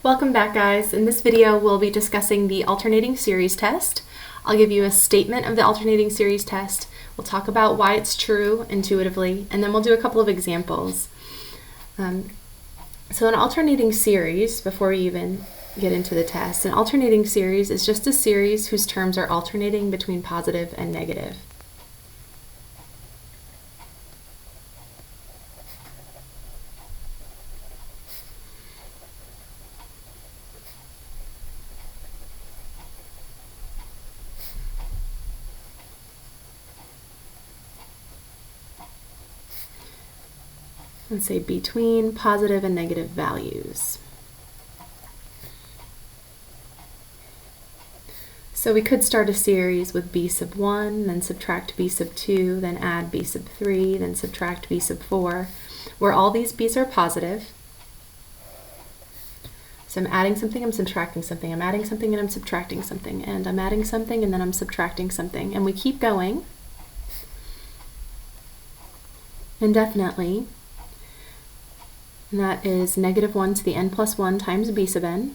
Welcome back, guys. In this video, we'll be discussing the alternating series test. I'll give you a statement of the alternating series test. We'll talk about why it's true intuitively, and then we'll do a couple of examples. So an alternating series, before we even get into the test, an alternating series is just a series whose terms are alternating between positive and negative. Let's say between positive and negative values. So we could start a series with b sub 1, then subtract b sub 2, then add b sub 3, then subtract b sub 4, where all these b's are positive. So I'm adding something, I'm subtracting something, I'm adding something and I'm subtracting something, and I'm adding something and then I'm subtracting something, and we keep going indefinitely. And that is negative 1 to the n plus 1 times b sub n.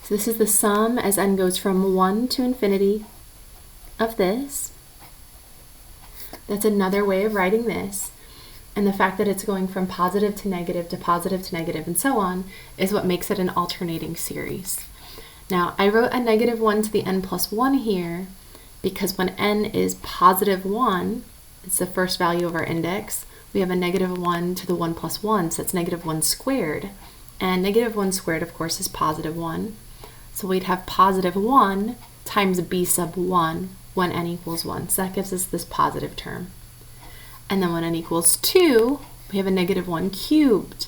So this is the sum as n goes from 1 to infinity of this. That's another way of writing this. And the fact that it's going from positive to negative to positive to negative and so on is what makes it an alternating series. Now, I wrote a negative 1 to the n plus 1 here because when n is positive 1, it's the first value of our index, we have a negative 1 to the 1 plus 1, so it's negative 1 squared. And negative 1 squared, of course, is positive 1. So we'd have positive 1 times b sub 1 when n equals 1. So that gives us this positive term. And then when n equals 2, we have a negative 1 cubed.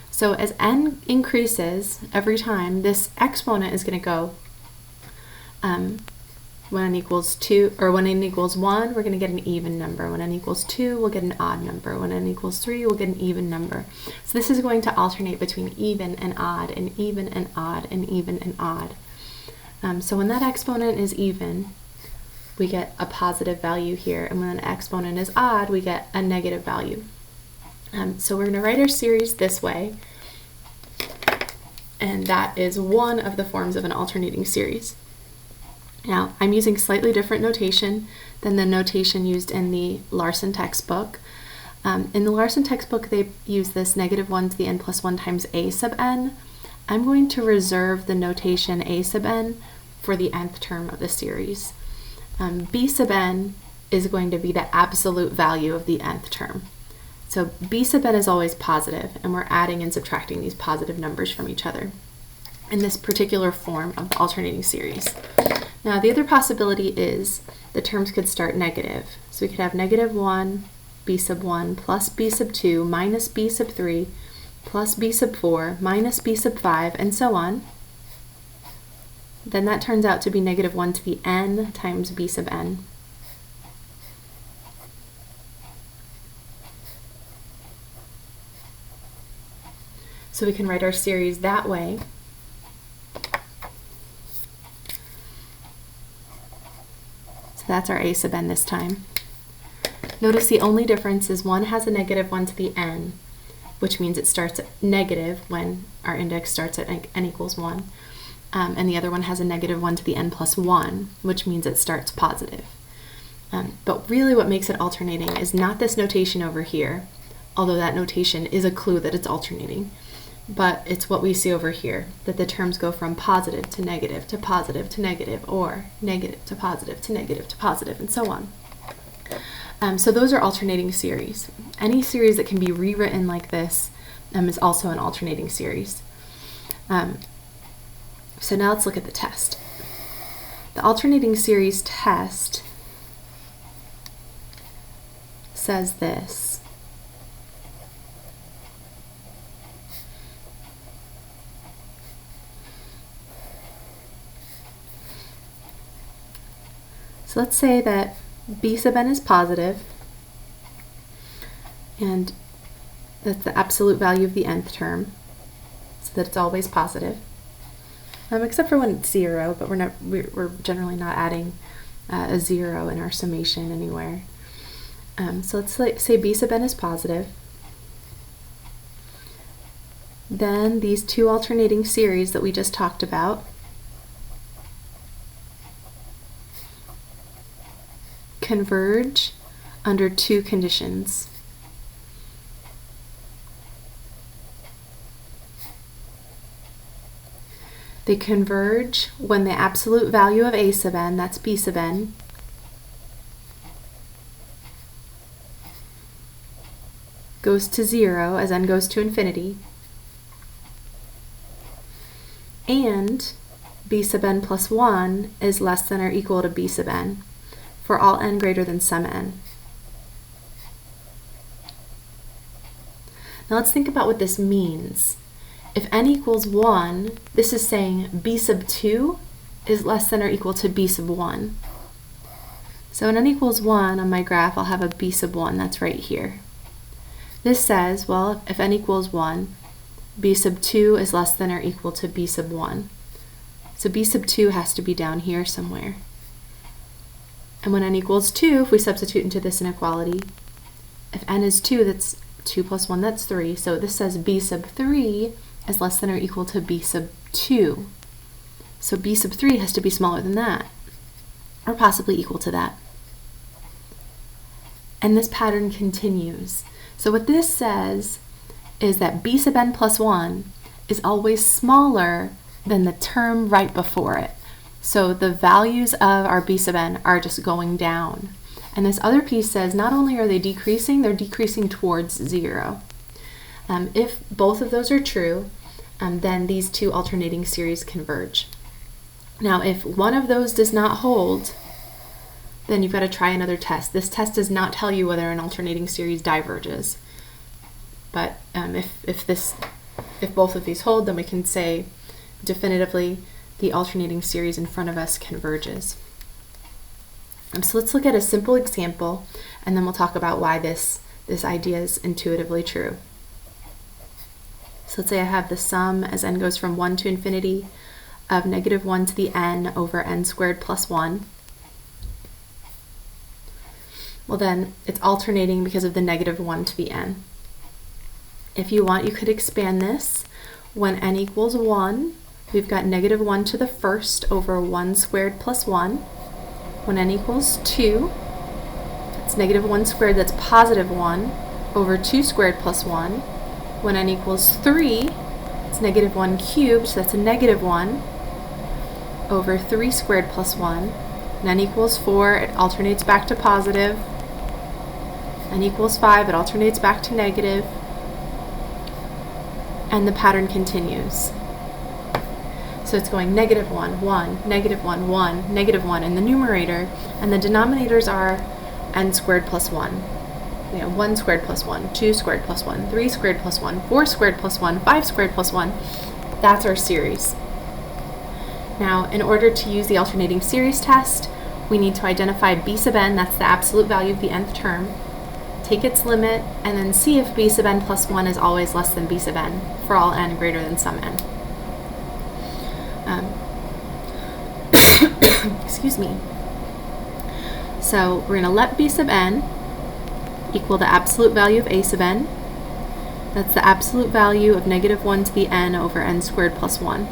So as n increases every time, this exponent is going to go when n equals 2, or when n equals 1, we're going to get an even number. When n equals 2, we'll get an odd number. When n equals 3, we'll get an even number. So this is going to alternate between even and odd, and even and odd, and even and odd. So when that exponent is even, we get a positive value here, and when an exponent is odd, we get a negative value. So we're going to write our series this way, and that is one of the forms of an alternating series. Now, I'm using slightly different notation than the notation used in the Larson textbook. In the Larson textbook, they use this negative 1 to the n plus 1 times a sub n. I'm going to reserve the notation a sub n for the nth term of the series. B sub n is going to be the absolute value of the nth term. So b sub n is always positive, and we're adding and subtracting these positive numbers from each other in this particular form of the alternating series. Now, the other possibility is the terms could start negative. So we could have negative 1, b sub 1, plus b sub 2, minus b sub 3, plus b sub 4, minus b sub 5, and so on. Then that turns out to be negative 1 to the n times b sub n. So we can write our series that way. That's our a sub n this time. Notice the only difference is one has a negative 1 to the n, which means it starts at negative when our index starts at n equals 1. And the other one has a negative 1 to the n plus 1, which means it starts positive. But really what makes it alternating is not this notation over here, although that notation is a clue that it's alternating. But it's what we see over here, that the terms go from positive to negative to positive to negative, or negative to positive to negative to positive, and so on. So those are alternating series. Any series that can be rewritten like this is also an alternating series. So now let's look at the test. The alternating series test says this. So let's say that b sub n is positive, and that's the absolute value of the nth term, so that it's always positive, except for when it's 0, but we're generally not adding a 0 in our summation anywhere. So let's say b sub n is positive, then these two alternating series that we just talked about converge under two conditions. They converge when the absolute value of a sub n, that's b sub n, goes to 0 as n goes to infinity, and b sub n plus 1 is less than or equal to b sub n for all n greater than some n. Now let's think about what this means. If n equals 1, this is saying b sub 2 is less than or equal to b sub 1. So when n equals 1 on my graph, I'll have a b sub 1, that's right here. This says, well, if n equals 1, b sub 2 is less than or equal to b sub 1. So b sub 2 has to be down here somewhere. And when n equals 2, if we substitute into this inequality, if n is 2, that's 2 plus 1, that's 3. So this says b sub 3 is less than or equal to b sub 2. So b sub 3 has to be smaller than that, or possibly equal to that. And this pattern continues. So what this says is that b sub n plus 1 is always smaller than the term right before it. So the values of our b sub n are just going down. And this other piece says not only are they decreasing, they're decreasing towards 0. If both of those are true, then these two alternating series converge. Now, if one of those does not hold, then you've got to try another test. This test does not tell you whether an alternating series diverges. But if both of these hold, then we can say definitively the alternating series in front of us converges. So let's look at a simple example, and then we'll talk about why this idea is intuitively true. So let's say I have the sum as n goes from 1 to infinity of negative 1 to the n over n squared plus 1. Well, then it's alternating because of the negative 1 to the n. If you want, you could expand this. When n equals 1, we've got negative 1 to the first over 1 squared plus 1. When n equals 2, it's negative 1 squared, that's positive 1, over 2 squared plus 1. When n equals 3, it's negative 1 cubed, so that's a negative 1, over 3 squared plus 1. When n equals 4, it alternates back to positive. N equals 5, it alternates back to negative. And the pattern continues. So it's going negative 1, 1, negative 1, 1, negative 1 in the numerator, and the denominators are n squared plus 1. We have 1 squared plus 1, 2 squared plus 1, 3 squared plus 1, 4 squared plus 1, 5 squared plus 1. That's our series. Now, in order to use the alternating series test, we need to identify b sub n, that's the absolute value of the nth term, take its limit, and then see if b sub n plus 1 is always less than b sub n for all n greater than some n. Excuse me. So we're going to let b sub n equal the absolute value of a sub n. That's the absolute value of negative 1 to the n over n squared plus 1.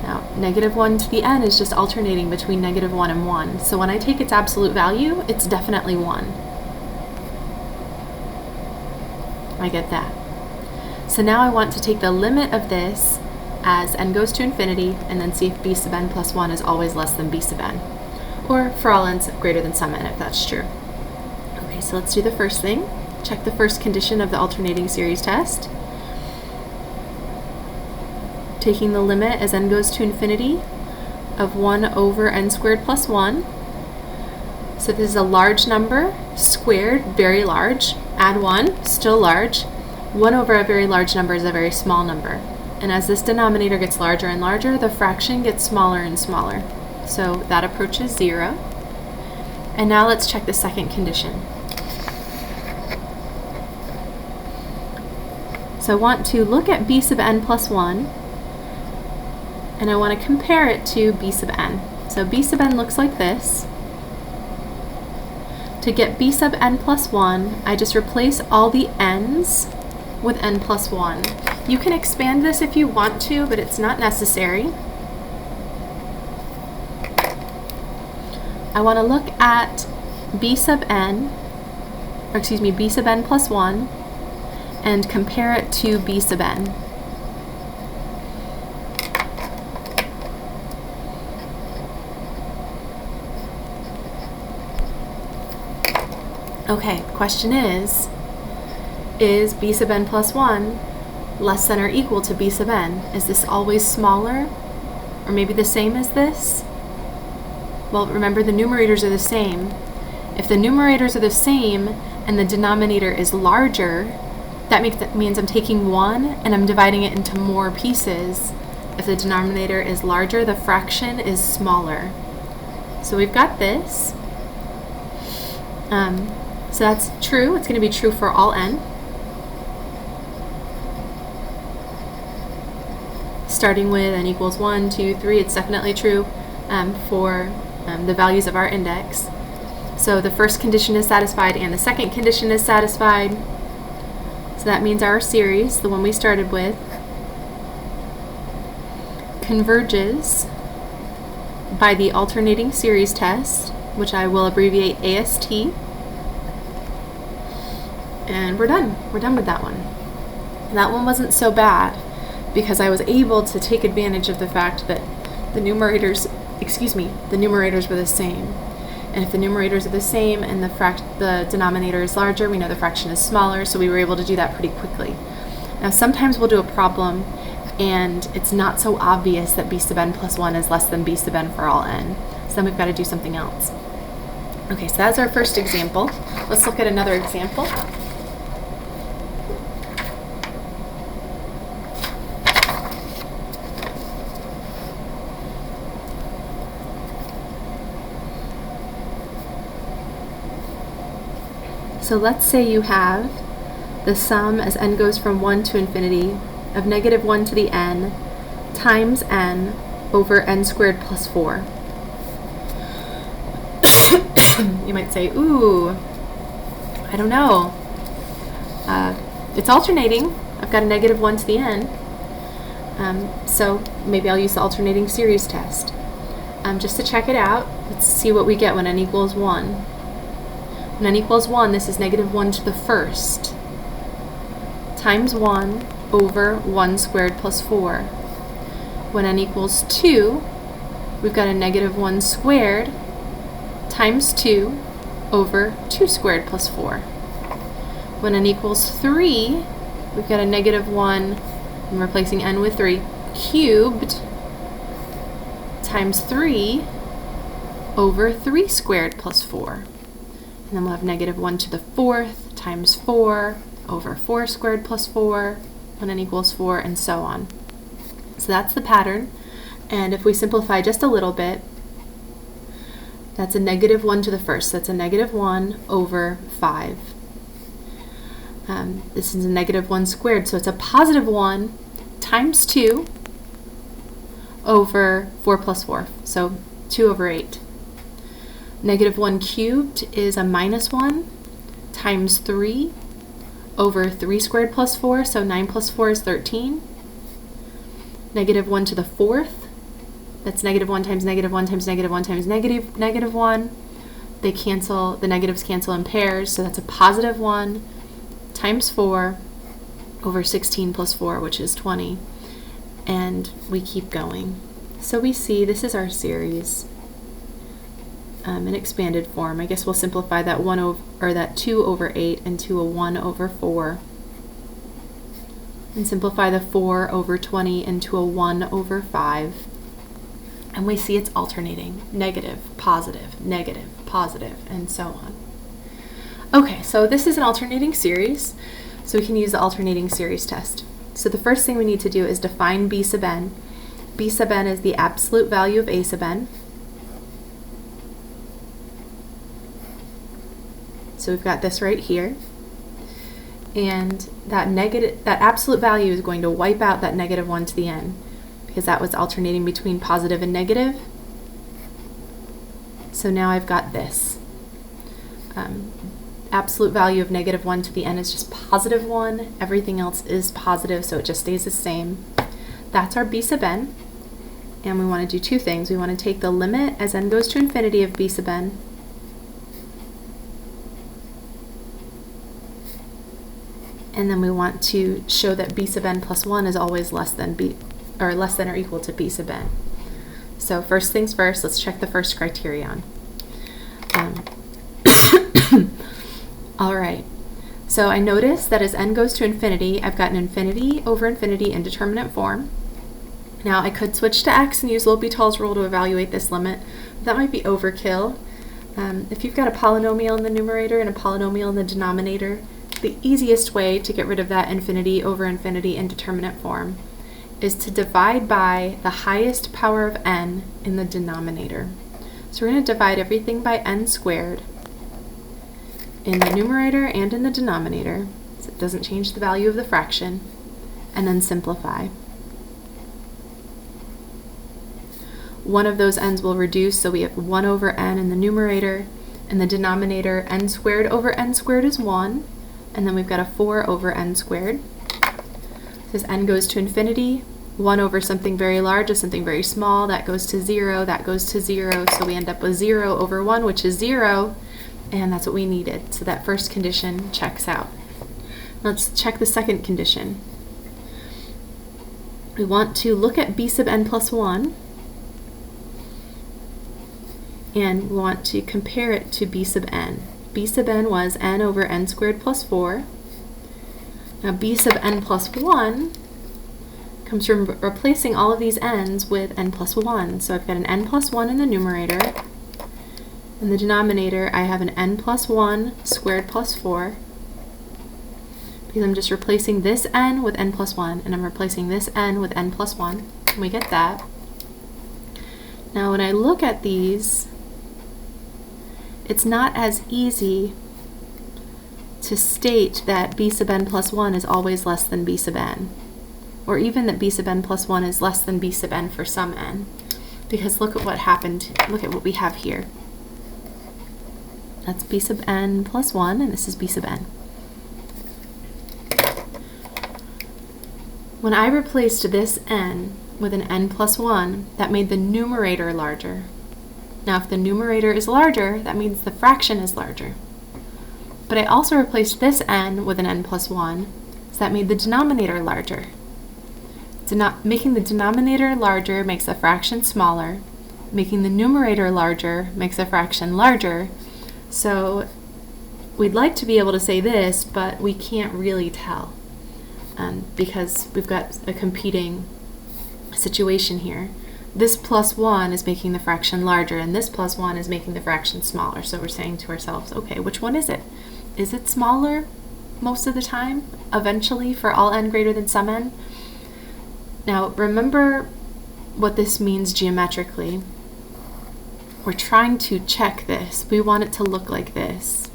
Now, negative 1 to the n is just alternating between negative 1 and 1. So when I take its absolute value, it's definitely 1. I get that. So now I want to take the limit of this as n goes to infinity, and then see if b sub n plus 1 is always less than b sub n, or for all n greater than some n if that's true. Okay, so let's do the first thing. Check the first condition of the alternating series test. Taking the limit as n goes to infinity of 1 over n squared plus 1. So this is a large number, squared, very large. Add 1, still large. 1 over a very large number is a very small number. And as this denominator gets larger and larger, the fraction gets smaller and smaller. So that approaches 0. And now let's check the second condition. So I want to look at b sub n plus 1, and I want to compare it to b sub n. So b sub n looks like this. To get b sub n plus 1, I just replace all the n's with n plus 1. You can expand this if you want to, but it's not necessary. I want to look at b sub n, or excuse me, b sub n plus 1, and compare it to b sub n. Okay, question is b sub n plus 1 less than or equal to b sub n? Is this always smaller, or maybe the same as this? Well, remember the numerators are the same. If the numerators are the same and the denominator is larger, that means I'm taking 1 and I'm dividing it into more pieces. If the denominator is larger, the fraction is smaller. So we've got this. So that's true. It's going to be true for all n. Starting with n equals 1, 2, 3, it's definitely true for the values of our index. So the first condition is satisfied and the second condition is satisfied. So that means our series, the one we started with, converges by the alternating series test, which I will abbreviate AST. And we're done. We're done with that one. That one wasn't so bad because I was able to take advantage of the fact that the numerators were the same. And if the numerators are the same and the denominator is larger, we know the fraction is smaller, so we were able to do that pretty quickly. Now sometimes we'll do a problem and it's not so obvious that b sub n plus 1 is less than b sub n for all n. So then we've got to do something else. Okay, so that's our first example. Let's look at another example. So let's say you have the sum as n goes from 1 to infinity of negative 1 to the n times n over n squared plus 4. You might say, ooh, I don't know. It's alternating. I've got a negative 1 to the n. So maybe I'll use the alternating series test. Just to check it out, let's see what we get when n equals 1. When n equals 1, this is negative 1 to the first times 1 over 1 squared plus 4. When n equals 2, we've got a negative 1 squared times 2 over 2 squared plus 4. When n equals 3, we've got a negative 1, I'm replacing n with 3, cubed times 3 over 3 squared plus 4. And then we'll have negative 1 to the 4th times 4 over 4 squared plus 4 when n equals 4, and so on. So that's the pattern. And if we simplify just a little bit, that's a negative 1 to the first. That's a negative 1 over 5. This is a negative 1 squared, so it's a positive 1 times 2 over 4 plus 4, so 2 over 8. Negative 1 cubed is a minus 1 times 3 over 3 squared plus 4, so 9 plus 4 is 13. Negative 1 to the 4th, that's negative 1 times negative 1 times negative 1 times negative 1. They cancel, the negatives cancel in pairs, so that's a positive 1 times 4 over 16 plus 4, which is 20. And we keep going. So we see this is our series. In expanded form. I guess we'll simplify that 2 over 8 into a 1 over 4. And simplify the 4 over 20 into a 1 over 5. And we see it's alternating. Negative, positive, and so on. Okay, so this is an alternating series, so we can use the alternating series test. So the first thing we need to do is define b sub n. B sub n is the absolute value of a sub n. So we've got this right here, and that absolute value is going to wipe out that negative 1 to the n, because that was alternating between positive and negative. So now I've got this. absolute value of negative 1 to the n is just positive 1. Everything else is positive, so it just stays the same. That's our b sub n. And we want to do two things. We want to take the limit as n goes to infinity of b sub n, and then we want to show that b sub n plus 1 is always less than or equal to b sub n. So first things first, let's check the first criterion. All right, so I notice that as n goes to infinity, I've got an infinity over infinity indeterminate form. Now I could switch to x and use L'Hopital's rule to evaluate this limit. That might be overkill. If you've got a polynomial in the numerator and a polynomial in the denominator, the easiest way to get rid of that infinity over infinity indeterminate form is to divide by the highest power of n in the denominator. So we're going to divide everything by n squared in the numerator and in the denominator, so it doesn't change the value of the fraction, and then simplify. One of those n's will reduce, so we have 1 over n in the numerator. In the denominator, n squared over n squared is 1, and then we've got a 4 over n squared. So as n goes to infinity, 1 over something very large is something very small. That goes to 0, that goes to 0, so we end up with 0 over 1, which is 0, and that's what we needed. So that first condition checks out. Let's check the second condition. We want to look at b sub n plus 1, and we want to compare it to b sub n. b sub n was n over n squared plus 4. Now b sub n plus 1 comes from replacing all of these n's with n plus 1. So I've got an n plus 1 in the numerator. In the denominator, I have an n plus 1 squared plus 4. Because I'm just replacing this n with n plus 1, and I'm replacing this n with n plus 1. And we get that. Now when I look at these, it's not as easy to state that b sub n plus 1 is always less than b sub n, or even that b sub n plus 1 is less than b sub n for some n, because look at what happened, look at what we have here. That's b sub n plus 1, and this is b sub n. When I replaced this n with an n plus 1, that made the numerator larger. Now if the numerator is larger, that means the fraction is larger. But I also replaced this n with an n plus 1, so that made the denominator larger. Making the denominator larger makes the fraction smaller. Making the numerator larger makes the fraction larger. So we'd like to be able to say this, but we can't really tell because we've got a competing situation here. This plus 1 is making the fraction larger, and this plus 1 is making the fraction smaller. So we're saying to ourselves, okay, which one is it? Is it smaller most of the time, eventually, for all n greater than some n? Now, remember what this means geometrically. We're trying to check this. We want it to look like this.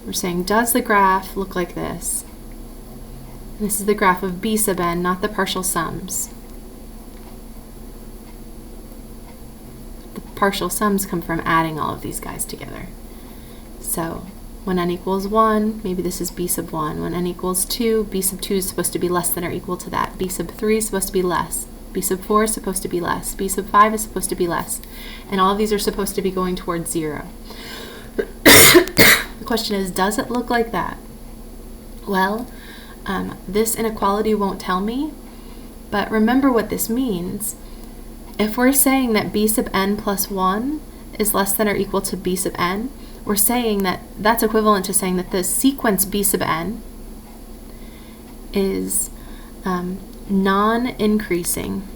We're saying, does the graph look like this? This is the graph of b sub n, not the partial sums. The partial sums come from adding all of these guys together. So when n equals 1, maybe this is b sub 1. When n equals 2, b sub 2 is supposed to be less than or equal to that. b sub 3 is supposed to be less. b sub 4 is supposed to be less. b sub 5 is supposed to be less. And all of these are supposed to be going towards 0. The question is, does it look like that? Well, this inequality won't tell me, but remember what this means. If we're saying that b sub n plus 1 is less than or equal to b sub n, we're saying that that's equivalent to saying that the sequence b sub n is non-increasing.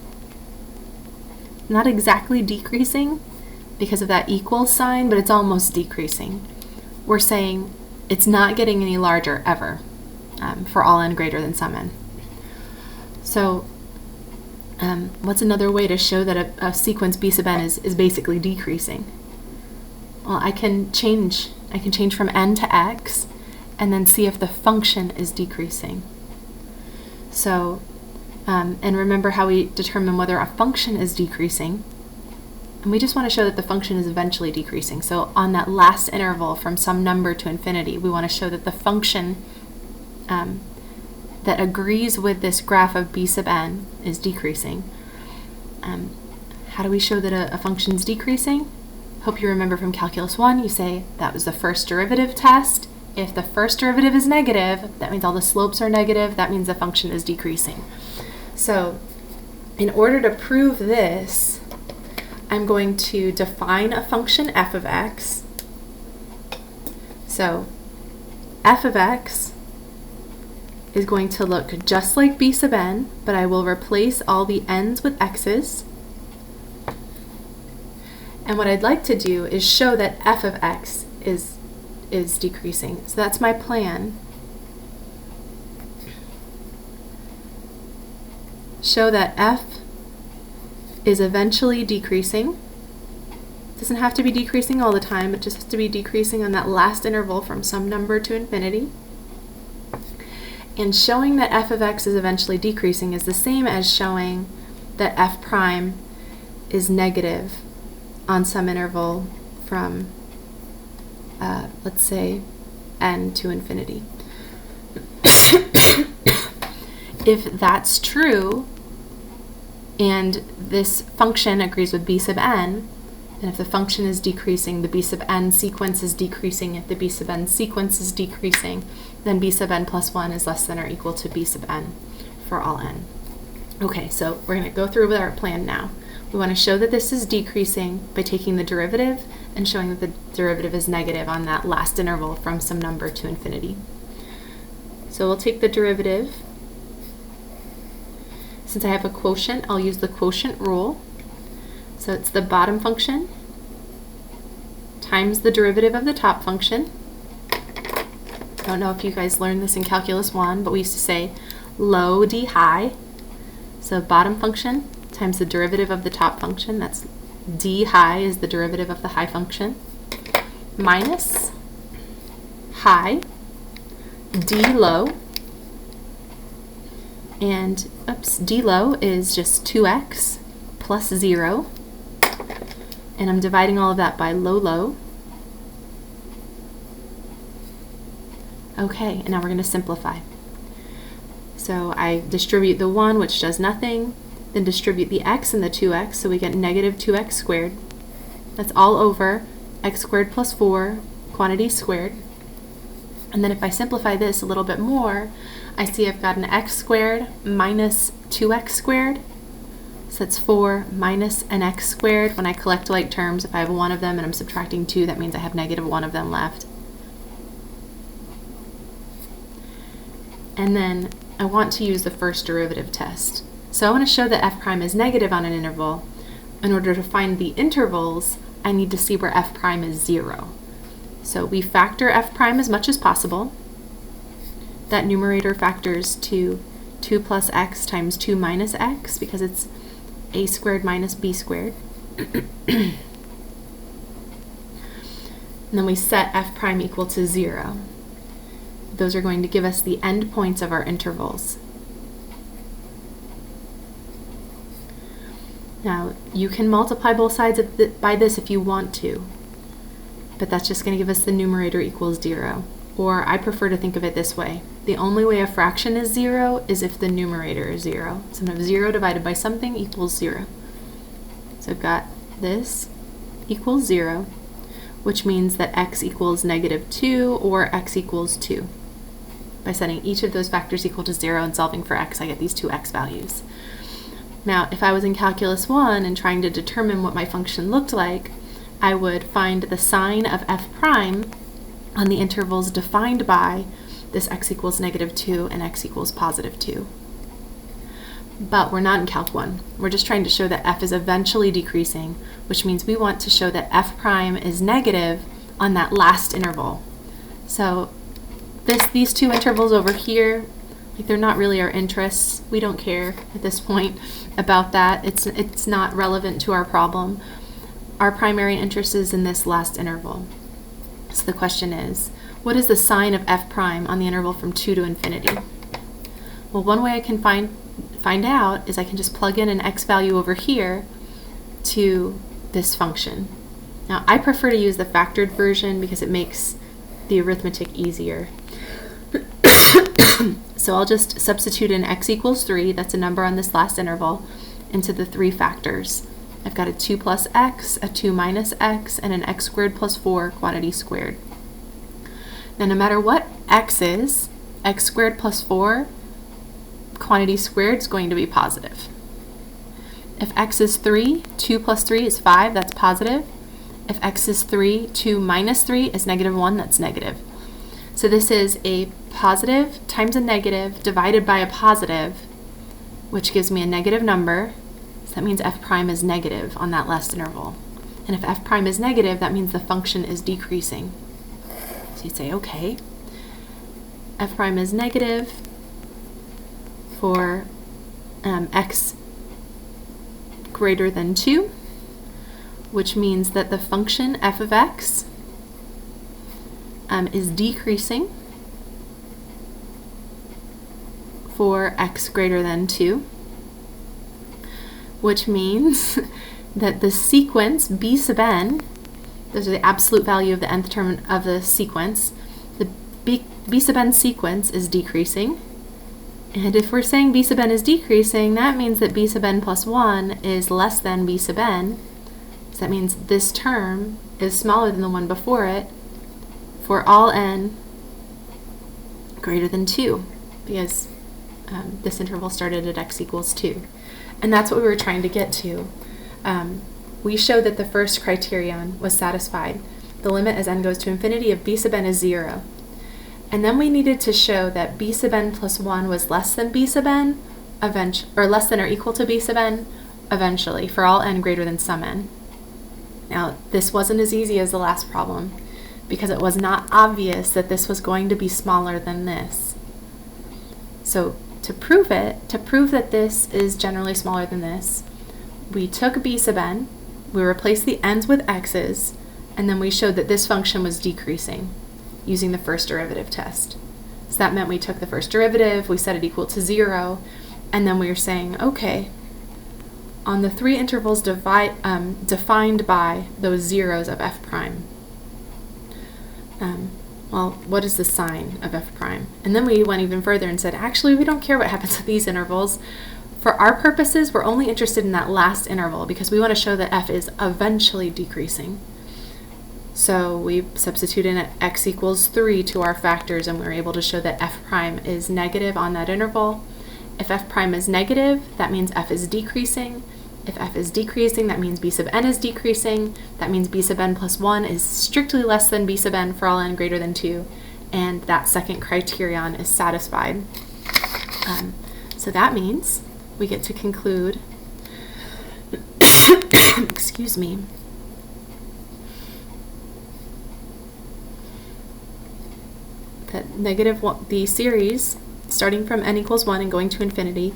Not exactly decreasing because of that equal sign, but it's almost decreasing. We're saying it's not getting any larger ever for all n greater than some n. So what's another way to show that a sequence b sub n is basically decreasing? Well, I can change from n to x and then see if the function is decreasing. So, and remember how we determine whether a function is decreasing. And we just want to show that the function is eventually decreasing. So on that last interval from some number to infinity, we want to show that the function that agrees with this graph of b sub n is decreasing. How do we show that a function is decreasing? Hope you remember from Calculus 1, you say that was the first derivative test. If the first derivative is negative, that means all the slopes are negative. That means the function is decreasing. So in order to prove this, I'm going to define a function f of x. So f of x is going to look just like b sub n, but I will replace all the n's with x's. And what I'd like to do is show that f of x is decreasing. So that's my plan. Show that f is eventually decreasing. It doesn't have to be decreasing all the time, it just has to be decreasing on that last interval from some number to infinity. And showing that f of x is eventually decreasing is the same as showing that f prime is negative on some interval from, let's say, n to infinity. If that's true, and this function agrees with b sub n, and if the function is decreasing, the b sub n sequence is decreasing. If the b sub n sequence is decreasing, then b sub n plus 1 is less than or equal to b sub n for all n. Okay, so we're going to go through with our plan now. We want to show that this is decreasing by taking the derivative and showing that the derivative is negative on that last interval from some number to infinity. So we'll take the derivative. Since I have a quotient, I'll use the quotient rule. So it's the bottom function times the derivative of the top function. I don't know if you guys learned this in Calculus 1, but we used to say low d high. So bottom function times the derivative of the top function, that's d high is the derivative of the high function, minus high d low, and d low is just 2x plus 0, and I'm dividing all of that by low. Okay, and now we're going to simplify. So I distribute the 1, which does nothing, then distribute the x and the 2x, so we get negative 2x squared. That's all over x squared plus 4, quantity squared. And then if I simplify this a little bit more, I see I've got an x squared minus 2x squared. So that's 4 minus an x squared. When I collect like terms, if I have one of them and I'm subtracting 2, that means I have negative 1 of them left. And then I want to use the first derivative test. So I want to show that f prime is negative on an interval. In order to find the intervals, I need to see where f prime is 0. So we factor f prime as much as possible. That numerator factors to 2 plus x times 2 minus x because it's a squared minus b squared. And then we set f prime equal to 0. Those are going to give us the endpoints of our intervals. Now, you can multiply both sides by this if you want to, but that's just going to give us the numerator equals 0. Or I prefer to think of it this way. The only way a fraction is 0 is if the numerator is 0. So I'm going to have 0 divided by something equals 0. So I've got this equals 0, which means that x equals negative 2 or x equals 2. By setting each of those factors equal to 0 and solving for x, I get these two x values. Now, if I was in Calculus 1 and trying to determine what my function looked like, I would find the sign of f prime on the intervals defined by this x equals negative 2 and x equals positive 2. But we're not in Calc 1. We're just trying to show that f is eventually decreasing, which means we want to show that f prime is negative on that last interval. So these two intervals over here, like they're not really our interests. We don't care at this point about that. It's not relevant to our problem. Our primary interest is in this last interval. So the question is, what is the sign of f prime on the interval from 2 to infinity? Well, one way I can find out is I can just plug in an x value over here to this function. Now, I prefer to use the factored version because it makes the arithmetic easier. So I'll just substitute in x equals 3, that's a number on this last interval, into the 3 factors. I've got a 2 plus x, a 2 minus x, and an x squared plus 4 quantity squared. Now, no matter what x is, x squared plus 4 quantity squared is going to be positive. If x is 3, 2 plus 3 is 5, that's positive. If x is 3, 2 minus 3 is negative 1, that's negative. So this is a positive times a negative divided by a positive, which gives me a negative number. So that means f prime is negative on that last interval. And if f prime is negative, that means the function is decreasing. So you'd say, okay, f prime is negative for x greater than 2, which means that the function f of x is decreasing for x greater than 2, which means that the sequence b sub n, those are the absolute value of the nth term of the sequence, the b sub n sequence is decreasing. And if we're saying b sub n is decreasing, that means that b sub n plus 1 is less than b sub n. So that means this term is smaller than the one before it for all n greater than 2, because this interval started at x equals 2. And that's what we were trying to get to. We showed that the first criterion was satisfied. The limit as n goes to infinity of b sub n is 0. And then we needed to show that b sub n plus 1 was less than b sub n, or less than or equal to b sub n, eventually, for all n greater than some n. Now, this wasn't as easy as the last problem, because it was not obvious that this was going to be smaller than this. So to prove that this is generally smaller than this, we took b sub n, we replaced the n's with x's, and then we showed that this function was decreasing using the first derivative test. So that meant we took the first derivative, we set it equal to 0, and then we were saying, okay, on the 3 intervals defined by those zeros of f prime, well, what is the sign of f prime? And then we went even further and said, actually, we don't care what happens at these intervals. For our purposes, we're only interested in that last interval because we want to show that f is eventually decreasing. So we substitute in x equals 3 to our factors, and we were able to show that f prime is negative on that interval. If f prime is negative, that means f is decreasing. If f is decreasing, that means b sub n is decreasing. That means b sub n plus 1 is strictly less than b sub n for all n greater than 2. And that second criterion is satisfied. So that means we get to conclude, excuse me, that the series starting from n equals 1 and going to infinity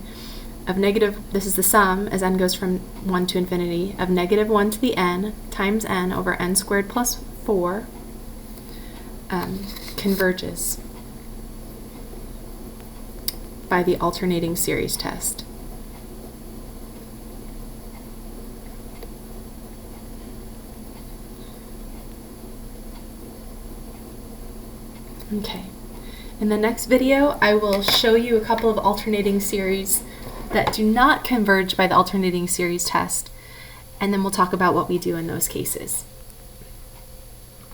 of this is the sum as n goes from 1 to infinity, of negative 1 to the n times n over n squared plus 4 converges by the alternating series test. Okay, in the next video I will show you a couple of alternating series that do not converge by the alternating series test, and then we'll talk about what we do in those cases.